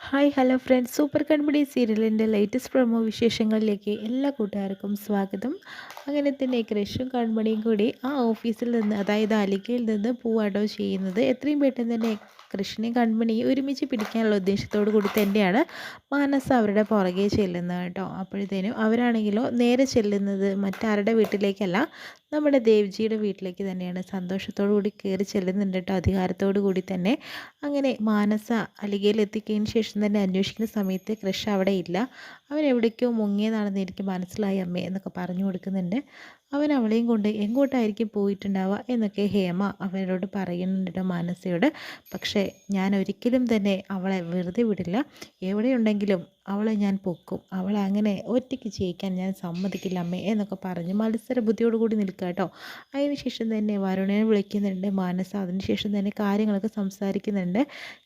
Hi hello friends, super Kanmani സീരിയലിൻ്റെ latest promo വിശേഷങ്ങളിലേക്ക് എല്ലാ കൂട്ടുകാർക്കും സ്വാഗതം. അങ്ങനെ തന്നെ കൃഷും കൺമണിയും കൂടി ആ ഓഫീസിൽ നിന്ന്, അതായത് അലിക്കയിൽ നിന്ന് പോവാട്ടോ ചെയ്യുന്നത്. എത്രയും പെട്ടെന്ന് തന്നെ കൃഷ്ണയും കൺമണിയും ഒരുമിച്ച് പിടിക്കാനുള്ള ഉദ്ദേശത്തോടു കൂടി തന്നെയാണ് മാനസ അവരുടെ പുറകെ ചെല്ലുന്നത് കേട്ടോ. അപ്പോഴത്തേനും അവരാണെങ്കിലോ നേരെ ചെല്ലുന്നത് മറ്റാരുടെ വീട്ടിലേക്കല്ല, നമ്മുടെ ദേവ്ജിയുടെ വീട്ടിലേക്ക് തന്നെയാണ്. സന്തോഷത്തോടു കൂടി കയറി ചെല്ലുന്നുണ്ട് കേട്ടോ, അധികാരത്തോടു കൂടി തന്നെ. അങ്ങനെ മാനസ അലികയിൽ എത്തിക്കതിന് ശേഷം തന്നെ അന്വേഷിക്കുന്ന സമയത്ത് കൃഷ് അവിടെ ഇല്ല. അവൻ എവിടേക്കോ മുങ്ങിയതാണെന്ന് എനിക്ക് മനസ്സിലായി അമ്മേ എന്നൊക്കെ പറഞ്ഞു കൊടുക്കുന്നുണ്ട്. അവൻ അവളെയും കൊണ്ട് എങ്ങോട്ടായിരിക്കും പോയിട്ടുണ്ടാവുക എന്നൊക്കെ ഹേമ അവരോട് പറയുന്നുണ്ട് മാനസയോട്. പക്ഷേ ഞാൻ ഒരിക്കലും തന്നെ അവളെ വെറുതെ വിടില്ല, എവിടെയുണ്ടെങ്കിലും അവളെ ഞാൻ പൊക്കും, അവളെ അങ്ങനെ ഒറ്റയ്ക്ക് ജയിക്കാൻ ഞാൻ സമ്മതിക്കില്ല അമ്മേ എന്നൊക്കെ പറഞ്ഞ് മത്സര ബുദ്ധിയോടുകൂടി നിൽക്കുക കേട്ടോ. അതിനുശേഷം തന്നെ വരുണനെ വിളിക്കുന്നുണ്ട് മാനസ. അതിനുശേഷം തന്നെ കാര്യങ്ങളൊക്കെ സംസാരിക്കുന്നുണ്ട്.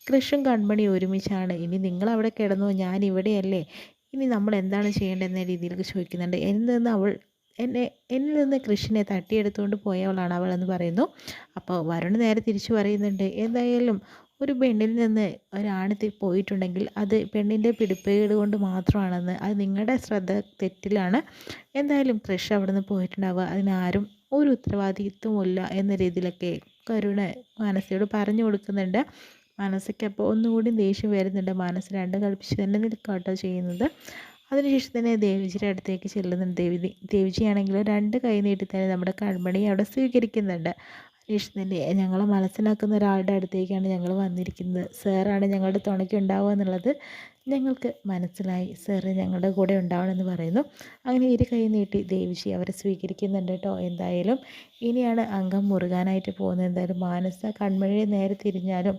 കൃഷും കൺമണി ഒരുമിച്ചാണ്. ഇനി നിങ്ങളവിടെ കിടന്നോ, ഞാൻ ഇവിടെയല്ലേ, ഇനി നമ്മൾ എന്താണ് ചെയ്യേണ്ടതെന്ന രീതിയിലൊക്കെ ചോദിക്കുന്നുണ്ട്. എന്നിൽ നിന്ന് കൃഷിനെ തട്ടിയെടുത്തുകൊണ്ട് പോയവളാണ് അവളെന്ന് പറയുന്നു. അപ്പോൾ വരുൺ നേരെ തിരിച്ചു പറയുന്നുണ്ട്, എന്തായാലും ഒരു പെണ്ണിൽ നിന്ന് ഒരാണ് പോയിട്ടുണ്ടെങ്കിൽ അത് പെണ്ണിൻ്റെ പിടിപ്പേട് കൊണ്ട് മാത്രമാണെന്ന്, അത് നിങ്ങളുടെ ശ്രദ്ധ തെറ്റിലാണ്. എന്തായാലും കൃഷി അവിടെ നിന്ന് പോയിട്ടുണ്ടാവുക, അതിനാരും ഒരു ഉത്തരവാദിത്വമില്ല എന്ന രീതിയിലൊക്കെ കരുണ് മാനസയോട് പറഞ്ഞു കൊടുക്കുന്നുണ്ട്. മാനസയ്ക്ക് അപ്പോൾ ഒന്നുകൂടി ദേഷ്യം വരുന്നുണ്ട്. മാനസ രണ്ട് കൽപ്പിച്ച് തന്നെ നിൽക്കാട്ടോ ചെയ്യുന്നത്. അതിനുശേഷം തന്നെ ദേവിജിയുടെ അടുത്തേക്ക് ചെല്ലുന്നുണ്ട്. ദേവിജിയാണെങ്കിൽ രണ്ട് കൈ നീട്ടി തന്നെ നമ്മുടെ കൺമണിയെ അവിടെ സ്വീകരിക്കുന്നുണ്ട്. അതിനുശേഷം തന്നെ ഞങ്ങളെ മനസ്സിലാക്കുന്ന ഒരാളുടെ അടുത്തേക്കാണ് ഞങ്ങൾ വന്നിരിക്കുന്നത്, സാറാണ് ഞങ്ങളുടെ തുണയ്ക്ക് ഉണ്ടാവുക എന്നുള്ളത് ഞങ്ങൾക്ക് മനസ്സിലായി, സാറ് ഞങ്ങളുടെ കൂടെ ഉണ്ടാവണമെന്ന് പറയുന്നു. അങ്ങനെ ഇരു കൈ നീട്ടി ദേവിജി അവരെ സ്വീകരിക്കുന്നുണ്ട് കേട്ടോ. എന്തായാലും ഇനിയാണ് അംഗം മുറുകാനായിട്ട് പോകുന്നത്. എന്തായാലും മാനസ കൺമണിയെ നേരെ തിരിഞ്ഞാലും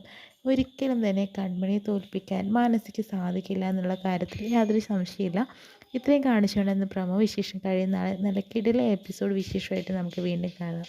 ഒരിക്കലും തന്നെ കൺമണിയെ തോൽപ്പിക്കാൻ മാനസയ്ക്ക് സാധിക്കില്ല എന്നുള്ള കാര്യത്തിൽ യാതൊരു സംശയമില്ല. ഇത്രയും കാണിച്ചുകൊണ്ടെന്ന് പ്രമോ വിശേഷം കഴിയുന്ന നാളെ നല്ല കിടിലൻ എപ്പിസോഡ് വിശേഷമായിട്ട് നമുക്ക് വീണ്ടും കാണാം.